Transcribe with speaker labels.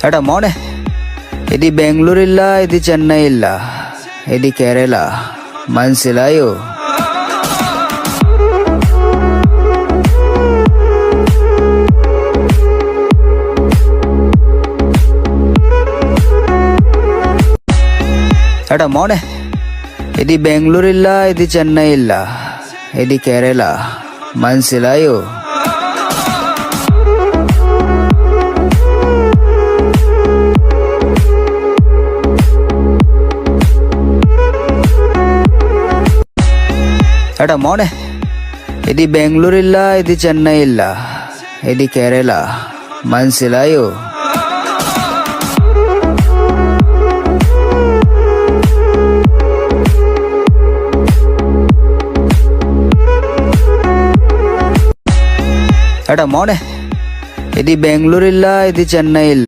Speaker 1: എടാ മോനെ, ഇത് ബാംഗ്ലൂരില്ല, ഇത് ചെന്നൈ ഇല്ല, ഇത് കേരള. മനസ്സിലായോ? എടാ മോനെ, ഇത് ബാംഗ്ലൂരില്ല, ഇത് ചെന്നൈ ഇല്ല, ഇത് കേരള. മനസ്സിലായോ? എടാ മോനെ, ഇത് ബാംഗ്ലൂരില്ല, ഇത് ചെന്നൈ ഇല്ല, ഇത് കേരള. മനസ്സിലായോ? എടാ മോനെ, ഇത് ബാംഗ്ലൂരില്ല, ഇത് ചെന്നൈ ഇല്ല.